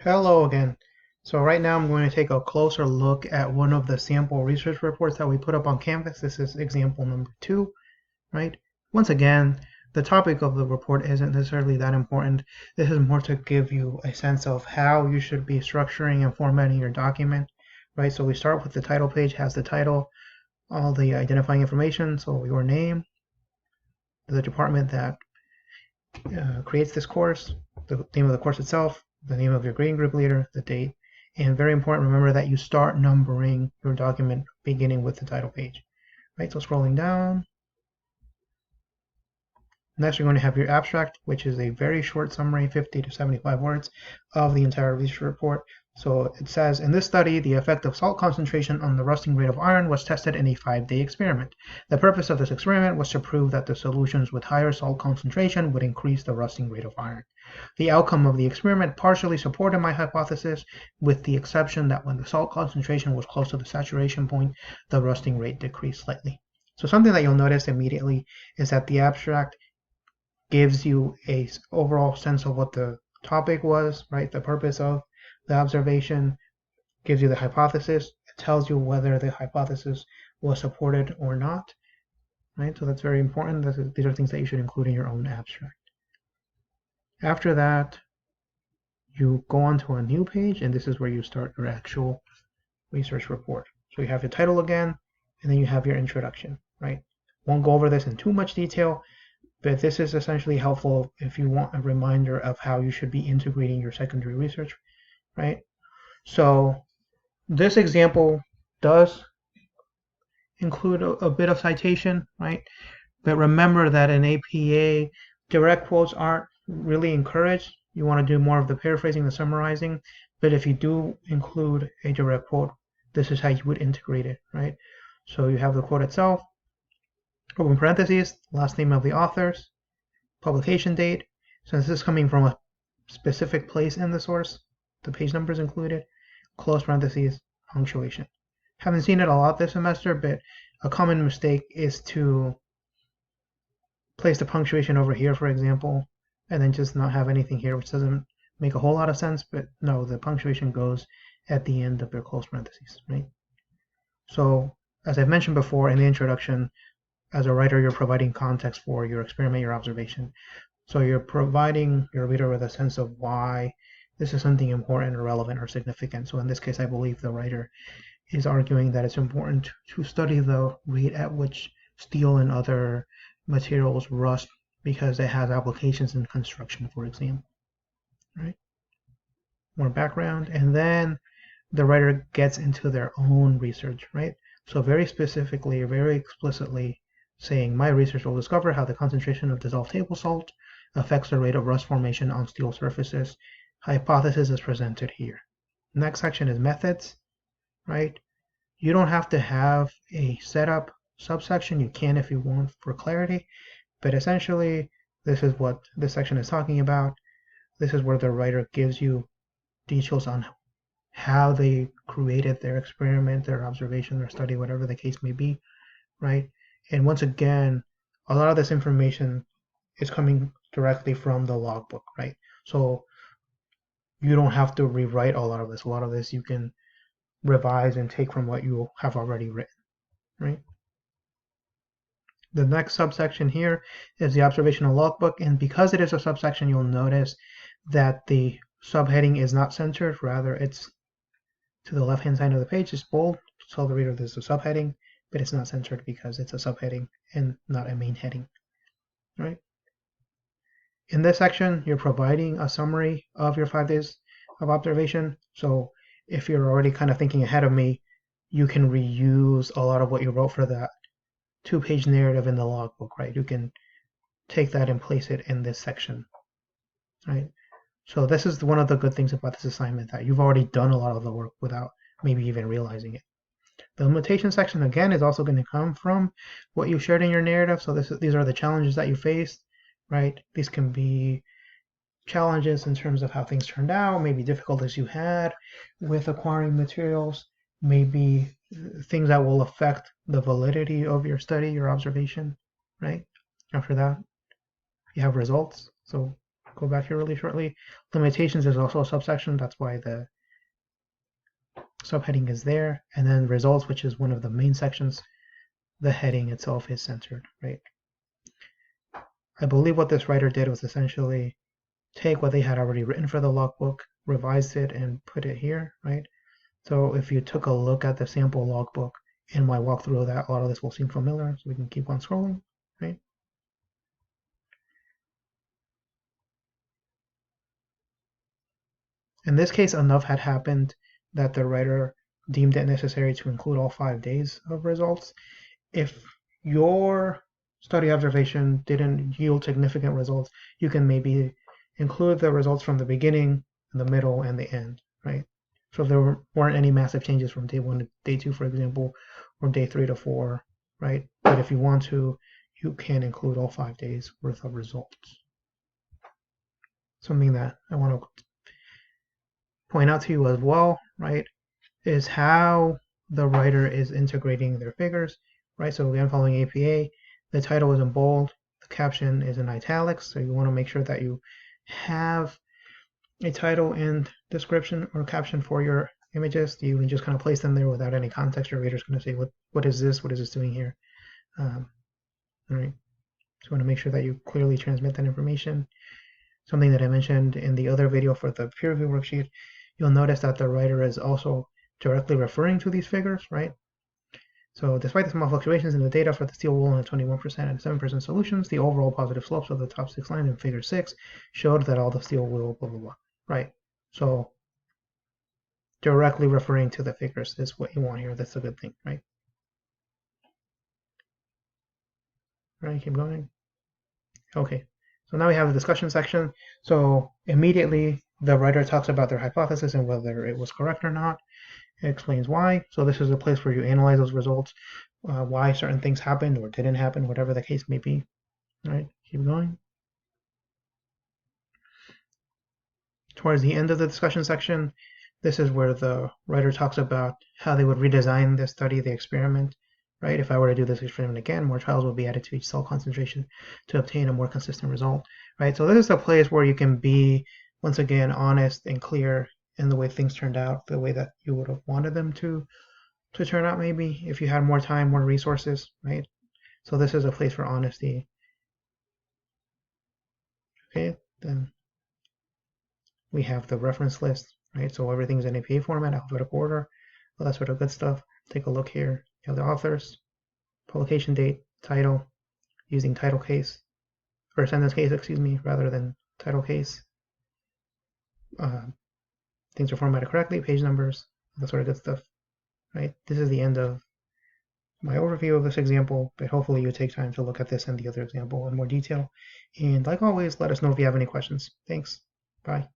Hello again. So right now I'm going to take a closer look at one of the sample research reports that we put up on Canvas. This is example number 2, right? Once again, the topic of the report isn't necessarily that important. This is more to give you a sense of how you should be structuring and formatting your document, right? So we start with the title page, has the title, all the identifying information, so your name, the department that creates this course, the name of the course itself, the name of your grading group leader, the date, and very important, remember that you start numbering your document beginning with the title page. Right, so scrolling down. Next, you're going to have your abstract, which is a very short summary, 50 to 75 words, of the entire research report. So it says, in this study, the effect of salt concentration on the rusting rate of iron was tested in a 5-day experiment. The purpose of this experiment was to prove that the solutions with higher salt concentration would increase the rusting rate of iron. The outcome of the experiment partially supported my hypothesis, with the exception that when the salt concentration was close to the saturation point, the rusting rate decreased slightly. So something that you'll notice immediately is that the abstract gives you a overall sense of what the topic was, right? The purpose of the observation, gives you the hypothesis. It tells you whether the hypothesis was supported or not, right? So that's very important. These are things that you should include in your own abstract. After that, you go on to a new page, and this is where you start your actual research report. So you have your title again, and then you have your introduction, right? Won't go over this in too much detail, but this is essentially helpful if you want a reminder of how you should be integrating your secondary research, right? So this example does include a bit of citation, right? But remember that in APA, direct quotes aren't really encouraged. You want to do more of the paraphrasing, the summarizing. But if you do include a direct quote, this is how you would integrate it, right? So you have the quote itself, open parentheses, last name of the authors, publication date. Since this is coming from a specific place in the source, the page number is included, close parentheses, punctuation. Haven't seen it a lot this semester, but a common mistake is to place the punctuation over here, for example, and then just not have anything here, which doesn't make a whole lot of sense. But no, the punctuation goes at the end of your close parentheses, right? So as I've mentioned before in the introduction, as a writer, you're providing context for your experiment, your observation. So you're providing your reader with a sense of why this is something important or relevant or significant. So in this case, I believe the writer is arguing that it's important to study the rate at which steel and other materials rust because it has applications in construction, for example. Right? More background, and then the writer gets into their own research, right? So very specifically, very explicitly saying, my research will discover how the concentration of dissolved table salt affects the rate of rust formation on steel surfaces. Hypothesis is presented here. Next section is methods, right? You don't have to have a setup subsection. You can if you want for clarity, but essentially this is what this section is talking about. This is where the writer gives you details on how they created their experiment, their observation, their study, whatever the case may be, right? And once again, a lot of this information is coming directly from the logbook, right? So you don't have to rewrite a lot of this. A lot of this you can revise and take from what you have already written, right? The next subsection here is the observational logbook, and because it is a subsection, you'll notice that the subheading is not centered, rather it's to the left-hand side of the page, it's bold, tell the reader this is a subheading, but it's not centered because it's a subheading and not a main heading, right? In this section, you're providing a summary of your 5 days of observation. So if you're already kind of thinking ahead of me, you can reuse a lot of what you wrote for that 2-page narrative in the logbook, right? You can take that and place it in this section, right? So this is one of the good things about this assignment, that you've already done a lot of the work without maybe even realizing it. The limitation section, again, is also going to come from what you shared in your narrative. So these are the challenges that you faced, right? These can be challenges in terms of how things turned out, maybe difficulties you had with acquiring materials, maybe things that will affect the validity of your study, your observation, right? After that, you have results. So go back here really shortly. Limitations is also a subsection. That's why the subheading is there. And then results, which is one of the main sections, the heading itself is centered, right? I believe what this writer did was essentially take what they had already written for the logbook, revised it, and put it here, right? So if you took a look at the sample logbook in my walkthrough of that, a lot of this will seem familiar, so we can keep on scrolling, right? In this case, enough had happened that the writer deemed it necessary to include all 5 days of results. If your study observation didn't yield significant results, you can maybe include the results from the beginning, the middle, and the end, right? So if there weren't any massive changes from day 1 to day 2, for example, or day 3 to 4, right? But if you want to, you can include all 5 days worth of results. Something that I want to point out to you as well, right, is how the writer is integrating their figures, right? So again, following APA, the title is in bold, the caption is in italics, so you want to make sure that you have a title and description or caption for your images. You can just kind of place them there without any context. Your reader's going to say, what is this? What is this doing here? All right. So you want to make sure that you clearly transmit that information. Something that I mentioned in the other video for the peer review worksheet, you'll notice that the writer is also directly referring to these figures, right? So despite the small fluctuations in the data for the steel wool and the 21% and 7% solutions, the overall positive slopes of the top 6 lines in figure 6 showed that all the steel wool, blah, blah, blah, right? So directly referring to the figures is what you want here. That's a good thing, right? All right, keep going. Okay, so now we have the discussion section. So immediately the writer talks about their hypothesis and whether it was correct or not. It explains why. So this is a place where you analyze those results, why certain things happened or didn't happen, whatever the case may be. All right, keep going. Towards the end of the discussion section, this is where the writer talks about how they would redesign the study, the experiment, right? If I were to do this experiment again, more trials will be added to each cell concentration to obtain a more consistent result, right? So this is a place where you can be, once again, honest and clear in the way things turned out, the way that you would have wanted them to turn out, maybe, if you had more time, more resources, right? So this is a place for honesty. Okay, then we have the reference list, right? So everything's in APA format, alphabetical order, all that sort of good stuff. Take a look here. You have the authors, publication date, title, using title case, or sentence case, excuse me, rather than title case. Things are formatted correctly, page numbers, that sort of good stuff, right? This is the end of my overview of this example, but hopefully you take time to look at this and the other example in more detail. And like always, let us know if you have any questions. Thanks. Bye.